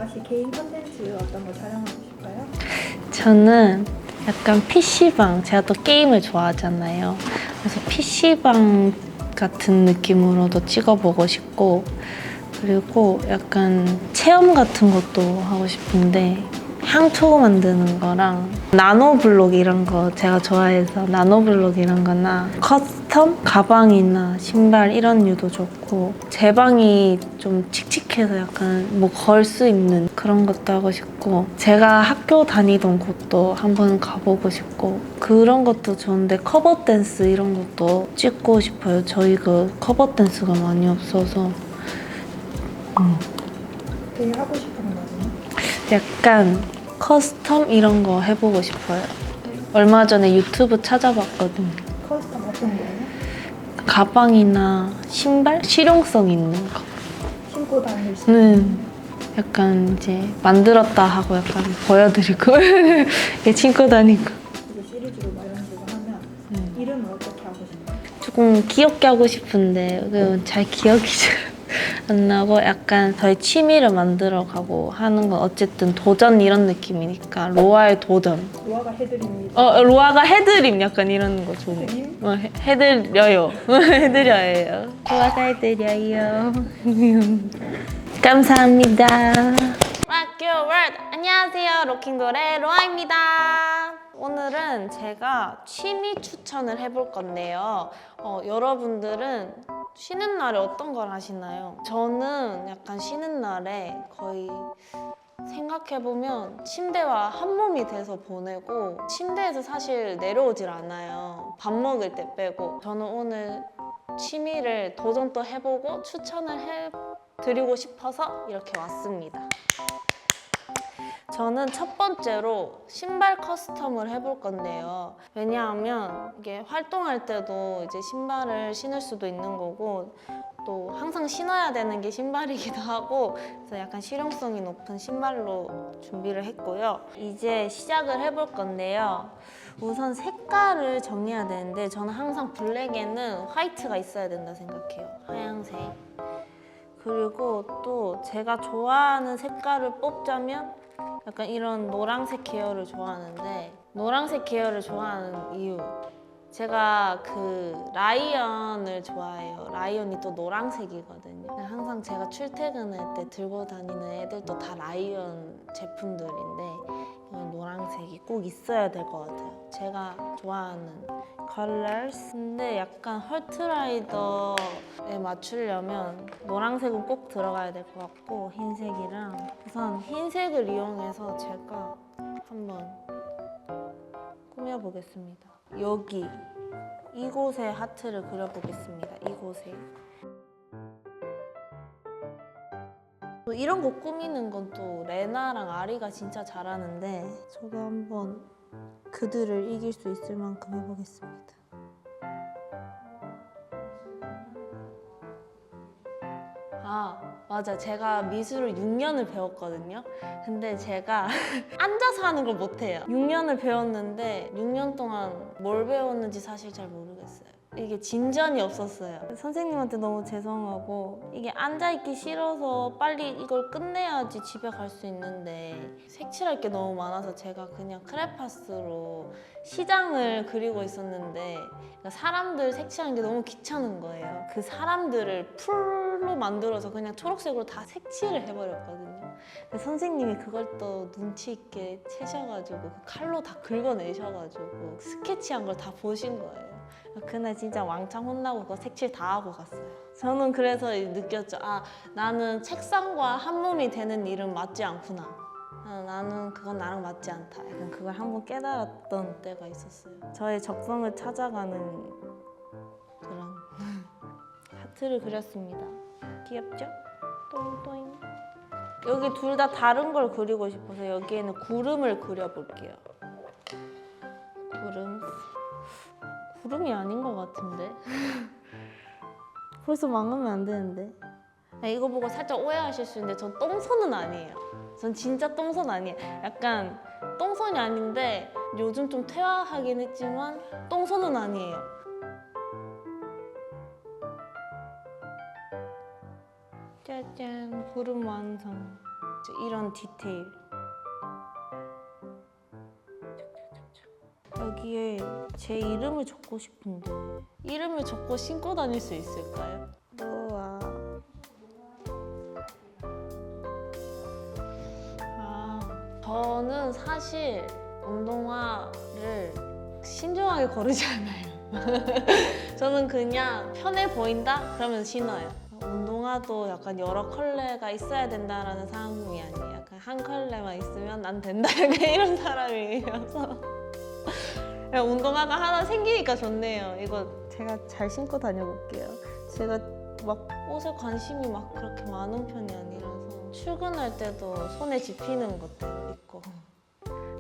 다시 개인 컨텐츠 어떤 거 촬영하고 싶어요? 저는 약간 PC방, 제가 또 게임을 좋아하잖아요. 그래서 PC방 같은 느낌으로도 찍어보고 싶고, 그리고 약간 체험 같은 것도 하고 싶은데, 향초 만드는 거랑 나노블록 이런 거 제가 좋아해서 나노블록 이런 거나 커스텀 가방이나 신발 이런 류도 좋고, 제 방이 좀 칙칙해서 약간 뭐 걸 수 있는 그런 것도 하고 싶고, 제가 학교 다니던 곳도 한번 가보고 싶고, 그런 것도 좋은데 커버 댄스 이런 것도 찍고 싶어요. 저희가 커버 댄스가 많이 없어서. 되게 하고 싶은 거는? 약간 커스텀 이런 거 해보고 싶어요. 얼마 전에 유튜브 찾아봤거든요. 커스텀 어떤 거예요? 가방이나 신발? 실용성 있는 거. 신고 다닐 수 있는? 약간 이제 만들었다 하고 약간 보여드리고 이렇게 신고 다니고. 이제 시리즈로 마련지고 하면 이름을 어떻게 하고 싶어요? 조금 귀엽게 하고 싶은데 잘 기억이 잘 안 나고, 약간 저희 취미를 만들어가고 하는 건 어쨌든 도전 이런 느낌이니까 로아의 도전. 로아가 해드립니다. 로아가 해드림 약간 이런 거 좋은 해드림? 거. 해드려요. 해드려요. 로아가 해드려요. 감사합니다. Rock your world. 안녕하세요. 로킹돌의 로아입니다. 오늘은 제가 취미 추천을 해볼 건데요. 여러분들은 쉬는 날에 어떤 걸 하시나요? 저는 약간 쉬는 날에 거의 생각해보면 침대와 한 몸이 돼서 보내고, 침대에서 사실 내려오질 않아요. 밥 먹을 때 빼고. 저는 오늘 취미를 도전 또 해보고 추천을 해드리고 싶어서 이렇게 왔습니다. 저는 첫 번째로 신발 커스텀을 해볼 건데요. 왜냐하면 이게 활동할 때도 이제 신발을 신을 수도 있는 거고, 또 항상 신어야 되는 게 신발이기도 하고, 그래서 약간 실용성이 높은 신발로 준비를 했고요. 이제 시작을 해볼 건데요. 우선 색깔을 정해야 되는데, 저는 항상 블랙에는 화이트가 있어야 된다 생각해요. 하얀색. 그리고 또 제가 좋아하는 색깔을 뽑자면 약간 이런 노란색 계열을 좋아하는데, 노란색 계열을 좋아하는 이유, 제가 그 라이언을 좋아해요. 라이언이 또 노란색이거든요. 항상 제가 출퇴근할 때 들고 다니는 애들도 다 라이언 제품들인데, 이건 노란색이 꼭 있어야 될 것 같아요. 제가 좋아하는 컬러스. 근데 약간 헐트라이더에 맞추려면 노란색은 꼭 들어가야 될 것 같고, 흰색이랑. 우선 흰색을 이용해서 제가 한번 꾸며보겠습니다. 여기 이곳에 하트를 그려보겠습니다. 이곳에. 또 이런 거 꾸미는 건 또 레나랑 아리가 진짜 잘하는데, 저도 한번 그들을 이길 수 있을 만큼 해보겠습니다. 아, 맞아. 제가 미술을 6년을 배웠거든요. 근데 제가 앉아서 하는 걸 못해요. 6년을 배웠는데 6년 동안 뭘 배웠는지 사실 잘 모르겠어요. 이게 진전이 없었어요. 선생님한테 너무 죄송하고, 이게 앉아있기 싫어서 빨리 이걸 끝내야지 집에 갈 수 있는데, 색칠할 게 너무 많아서 제가 그냥 크레파스로 시장을 그리고 있었는데, 그러니까 사람들 색칠하는 게 너무 귀찮은 거예요. 그 사람들을 풀로 만들어서 그냥 초록색으로 다 색칠을 해버렸거든요. 근데 선생님이 그걸 또 눈치 있게 채셔가지고 그 칼로 다 긁어내셔가지고 스케치한 걸 다 보신 거예요. 그날 진짜 왕창 혼나고 그거 색칠 다 하고 갔어요. 저는 그래서 느꼈죠. 아, 나는 책상과 한 몸이 되는 일은 맞지 않구나. 나는 그건 나랑 맞지 않다. 약간 그걸 한번 깨달았던 때가 있었어요. 저의 적성을 찾아가는 그런 하트를 그렸습니다. 귀엽죠? 또잉또잉. 여기 둘 다 다른 걸 그리고 싶어서 여기에는 구름을 그려볼게요. 구름이 아닌 것 같은데? 벌써 망하면 안 되는데. 이거 보고 살짝 오해하실 수 있는데, 전 똥손은 아니에요. 전 진짜 똥손 아니에요. 약간 똥손이 아닌데 요즘 좀 퇴화하긴 했지만 똥손은 아니에요. 짜잔, 구름 완성. 이런 디테일. 여기에 제 이름을 적고 싶은데 이름을 적고 신고 다닐 수 있을까요? 노아. 저는 사실 운동화를 신중하게 고르지 않아요. 저는 그냥 편해 보인다? 그러면 신어요. 운동화도 약간 여러 컬러가 있어야 된다라는 사람이 아니에요. 약간 한 컬러만 있으면 난 된다. 약간 이런 사람이어서 그냥 운동화가 하나 생기니까 좋네요. 이거 제가 잘 신고 다녀볼게요. 제가 막 옷에 관심이 막 그렇게 많은 편이 아니라서 출근할 때도 손에 집히는 것들 입고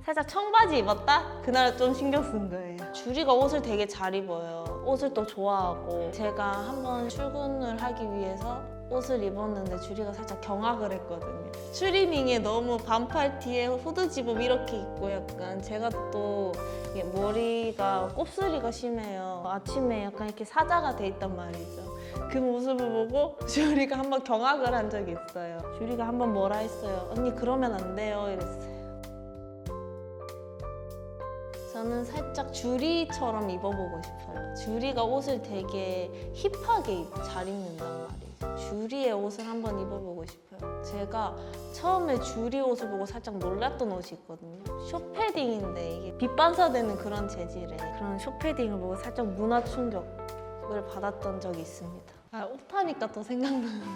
살짝 청바지 입었다? 그날 좀 신경 쓴 거예요. 주리가 옷을 되게 잘 입어요. 옷을 또 좋아하고 제가 한번 출근을 하기 위해서 옷을 입었는데 주리가 살짝 경악을 했거든요. 추리닝에 너무 반팔 티에 후드 집업 이렇게 입고 약간 제가 또 이게 머리가 곱슬이가 심해요. 아침에 약간 이렇게 사자가 돼 있단 말이죠. 그 모습을 보고 주리가 한번 경악을 한 적이 있어요. 주리가 한번 뭐라 했어요. 언니 그러면 안 돼요 이랬어요. 저는 살짝 주리처럼 입어보고 싶어요. 주리가 옷을 되게 힙하게 잘 입는단 말이에요. 주리의 옷을 한번 입어보고 싶어요. 제가 처음에 주리 옷을 보고 살짝 놀랐던 옷이 있거든요. 숏패딩인데 이게 빛 반사되는 그런 재질의 그런 숏패딩을 보고 살짝 문화 충격을 받았던 적이 있습니다. 옷하니까 또 생각나는데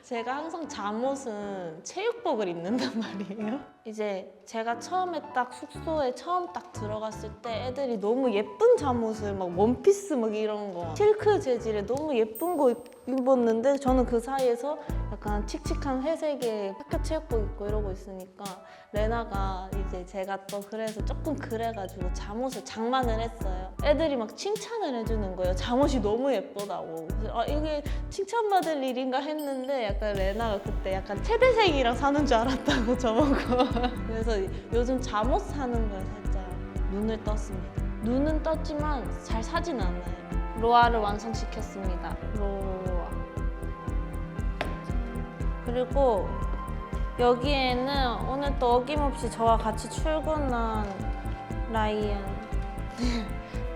제가 항상 잠옷은 체육복을 입는단 말이에요. 이제 제가 처음에 딱 숙소에 처음 딱 들어갔을 때 애들이 너무 예쁜 잠옷을 막 원피스 막 이런 거 실크 재질의 너무 예쁜 거 입었는데 저는 그 사이에서 약간 칙칙한 회색의 학교 체육복 입고 이러고 있으니까 레나가 이제 제가 또 그래서 조금 그래가지고 잠옷을 장만을 했어요. 애들이 막 칭찬을 해주는 거예요. 잠옷이 너무 예쁘다고. 그래서 이게 칭찬받을 일인가 했는데 약간 레나가 그때 약간 최대생이랑 사는 줄 알았다고 저보고. 그래서 요즘 잠옷 사는 거에 살짝 눈을 떴습니다. 눈은 떴지만 잘 사진 않아요. 로아를 완성시켰습니다. 로아. 그리고 여기에는 오늘 또 어김없이 저와 같이 출근한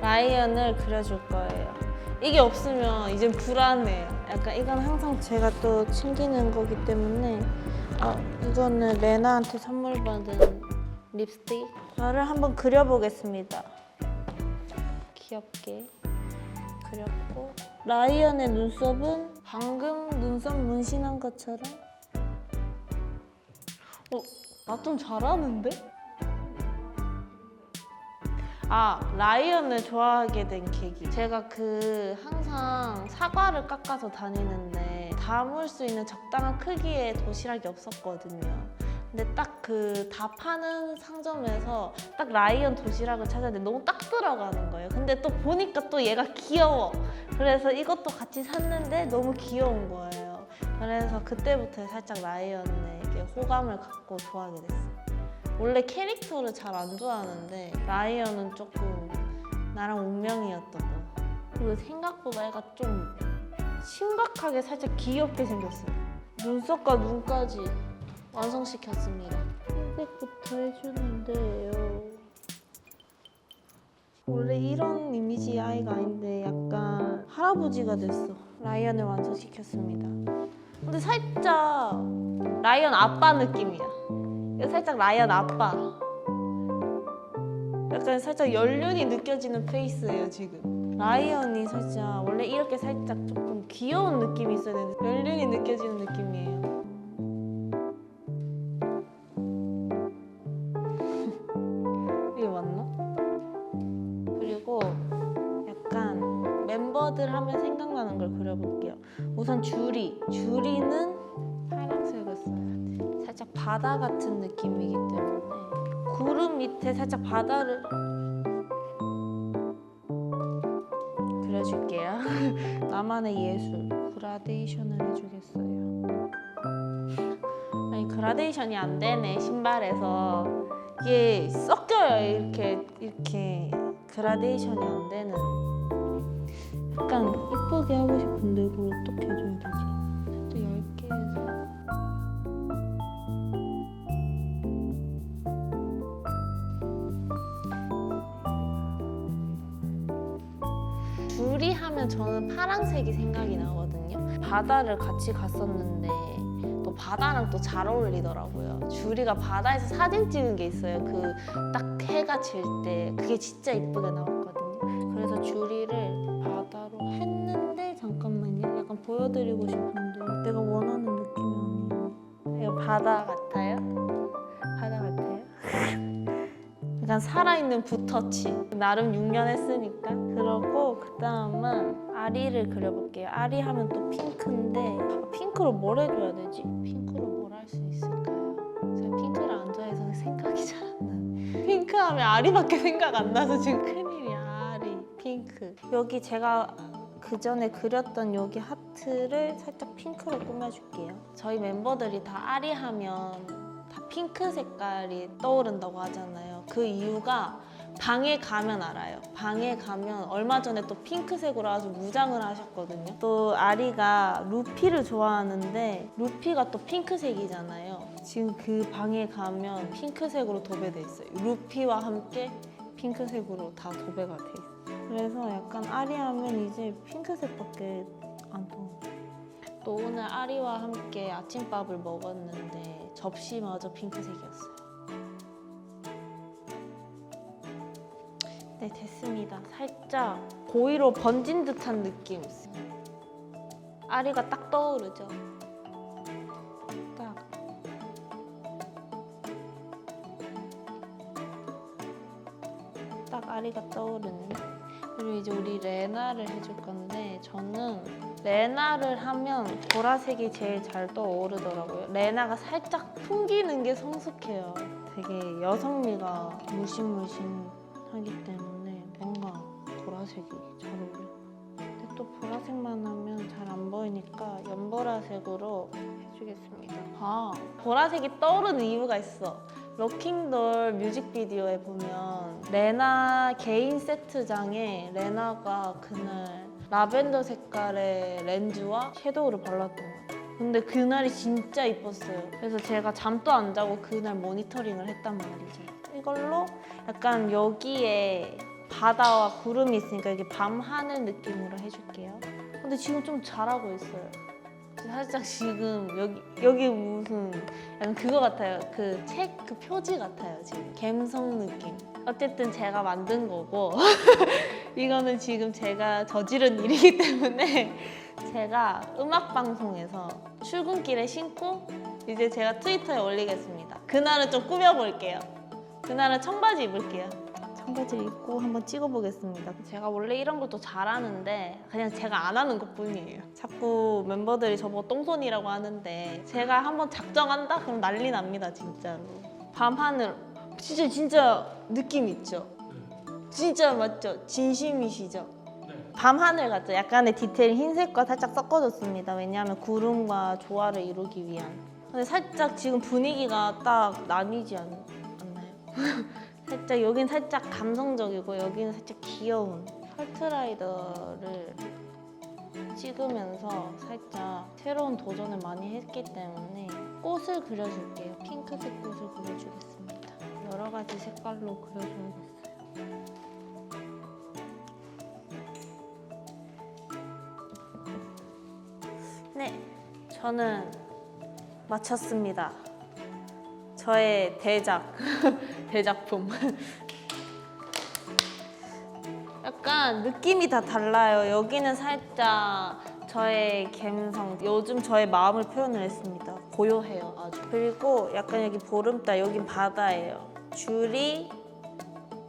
라이언을 그려줄 거예요. 이게 없으면 이젠 불안해요. 약간 이건 항상 제가 또 챙기는 거기 때문에 이거는 레나한테 선물 받은 립스틱. 저를 한번 그려보겠습니다. 귀엽게 그렸고 라이언의 눈썹은 방금 눈썹 문신한 것처럼 나 좀 잘하는데? 라이언을 좋아하게 된 계기. 제가 항상 사과를 깎아서 다니는데 담을 수 있는 적당한 크기의 도시락이 없었거든요. 근데 딱 다 파는 상점에서 딱 라이언 도시락을 찾았는데 너무 딱 들어가는 거예요. 근데 또 보니까 또 얘가 귀여워. 그래서 이것도 같이 샀는데 너무 귀여운 거예요. 그래서 그때부터 살짝 라이언에게 호감을 갖고 좋아하게 됐어요. 원래 캐릭터를 잘 안 좋아하는데 라이언은 조금 나랑 운명이었던 거. 그리고 생각보다 애가 좀 심각하게 살짝 귀엽게 생겼어요. 눈썹과 눈까지 완성시켰습니다. 흰색부터 해주는데요. 원래 이런 이미지 아이가 아닌데 약간 할아버지가 됐어. 라이언을 완성시켰습니다. 근데 살짝 라이언 아빠 느낌이야. 이거 살짝 라이언 아빠. 약간 살짝 연륜이 느껴지는 페이스예요 지금. 라이언이 살짝 원래 이렇게 살짝 조금 귀여운 느낌이 있어야 되는데 연륜이 느껴지는 느낌이에요. 이게 맞나? 그리고 약간 멤버들 하면 생각나는 걸 그려볼게요. 우선 주리는 파란색을 써요. 살짝 바다 같은 느낌이기 때문에 구름 밑에 살짝 바다를 그려줄게요. 나만의 예술 그라데이션을 해주겠어요. 아니 그라데이션이 안 되네. 신발에서 이게 섞여요. 이렇게 그라데이션이 안 되는. 약간 이쁘게 하고 싶은데 이걸 어떻게 해줘야 되지? 살짝 얇게 해서 주리 하면 저는 파란색이 생각이 나거든요. 바다를 같이 갔었는데 또 바다랑 또 잘 어울리더라고요. 주리가 바다에서 사진 찍은 게 있어요. 그 딱 해가 질 때 그게 진짜 이쁘게 나왔거든요. 그래서 주리를 바다로 했는데 잠깐만요. 약간 보여드리고 싶은데 내가 원하는 느낌이 아니에요. 이거 바다 같아요? 바다 같아요? 약간 살아있는 붓터치. 나름 6년 했으니까. 그러고 그 다음은 아리를 그려볼게요. 아리 하면 또 핑크인데 핑크로 뭘 해줘야 되지? 핑크로 뭘 할 수 있을까요? 제가 핑크를 안 좋아해서 생각이 잘 안 나네. 핑크 하면 아리밖에 생각 안 나서 지금 큰일이야. 아리, 핑크. 여기 제가 그 전에 그렸던 여기 하트를 살짝 핑크로 꾸며줄게요. 저희 멤버들이 다 아리 하면 다 핑크 색깔이 떠오른다고 하잖아요. 그 이유가 방에 가면 알아요. 방에 가면 얼마 전에 또 핑크색으로 아주 무장을 하셨거든요. 또 아리가 루피를 좋아하는데 루피가 또 핑크색이잖아요. 지금 그 방에 가면 핑크색으로 도배돼 있어요. 루피와 함께 핑크색으로 다 도배가 돼 있어요. 그래서 약간 아리 하면 이제 핑크색밖에 안 떠요. 또 오늘 아리와 함께 아침밥을 먹었는데 접시마저 핑크색이었어요. 네, 됐습니다. 살짝 고의로 번진 듯한 느낌. 아리가 딱 떠오르죠? 딱 아리가 떠오르는. 그리고 이제 우리 레나를 해줄 건데 저는 레나를 하면 보라색이 제일 잘 떠오르더라고요. 레나가 살짝 풍기는 게 성숙해요. 되게 여성미가 물씬물씬하기 때문에 뭔가 보라색이 잘 어울려요. 근데 또 보라색만 하면 잘 안 보이니까 연보라색으로 해주겠습니다. 보라색이 떠오르는 이유가 있어. 로킹돌 뮤직비디오에 보면 레나 개인 세트장에 레나가 그날 라벤더 색깔의 렌즈와 섀도우를 발랐던 것 같아요. 근데 그날이 진짜 이뻤어요. 그래서 제가 잠도 안 자고 그날 모니터링을 했단 말이죠. 이걸로 약간 여기에 바다와 구름이 있으니까 이게 밤하늘 느낌으로 해줄게요. 근데 지금 좀 잘하고 있어요. 살짝 지금 여기 무슨 약간 그거 같아요. 그 책 그 표지 같아요. 지금 감성 느낌. 어쨌든 제가 만든 거고 이거는 지금 제가 저지른 일이기 때문에 제가 음악 방송에서 출근길에 신고 이제 제가 트위터에 올리겠습니다. 그날은 좀 꾸며볼게요. 그날은 청바지 입을게요. 청바지를 입고 한번 찍어보겠습니다. 제가 원래 이런 것도 잘하는데 그냥 제가 안 하는 것뿐이에요. 자꾸 멤버들이 저보고 똥손이라고 하는데 제가 한번 작정한다? 그럼 난리 납니다, 진짜로. 밤하늘 진짜 느낌 있죠? 진짜 맞죠? 진심이시죠? 밤하늘 같죠? 약간의 디테일 흰색과 살짝 섞어줬습니다. 왜냐하면 구름과 조화를 이루기 위한. 근데 살짝 지금 분위기가 딱 나뉘지 않나요? 살짝 여긴 살짝 감성적이고 여기는 살짝 귀여운 헐트라이더를 찍으면서 살짝 새로운 도전을 많이 했기 때문에 꽃을 그려줄게요. 핑크색 꽃을 그려주겠습니다. 여러 가지 색깔로 그려줘야겠어요. 네, 저는 마쳤습니다. 저의 대작품. 약간 느낌이 다 달라요. 여기는 살짝 저의 감성, 요즘 저의 마음을 표현을 했습니다. 고요해요, 아주. 그리고 약간 여기 보름달, 여긴 바다예요. 주리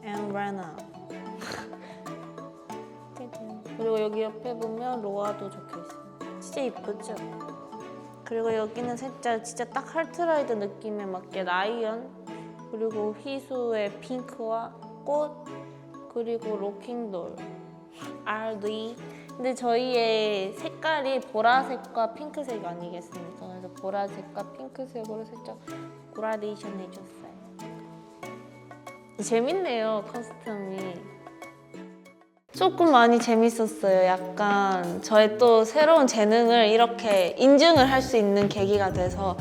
and 레나. 그리고 여기 옆에 보면 로아도 적혀있어요. 진짜 이쁘죠? 그리고 여기는 살짝 진짜 딱 헐트라이드 느낌에 맞게 라이언, 그리고 희수의 핑크와 꽃, 그리고 로킹돌, RD. 근데 저희의 색깔이 보라색과 핑크색 아니겠습니까? 그래서 보라색과 핑크색으로 살짝 그라데이션 해줬어요. 재밌네요, 커스텀이. 조금 많이 재밌었어요. 약간 저의 또 새로운 재능을 이렇게 인증을 할 수 있는 계기가 돼서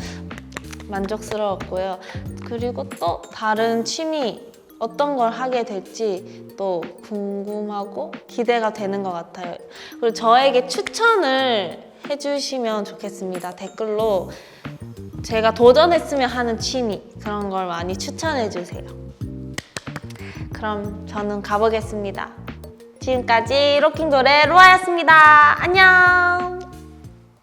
만족스러웠고요. 그리고 또 다른 취미 어떤 걸 하게 될지 또 궁금하고 기대가 되는 것 같아요. 그리고 저에게 추천을 해주시면 좋겠습니다. 댓글로 제가 도전했으면 하는 취미 그런 걸 많이 추천해주세요. 그럼 저는 가보겠습니다. 지금까지 로킹돌의 로아였습니다. 안녕!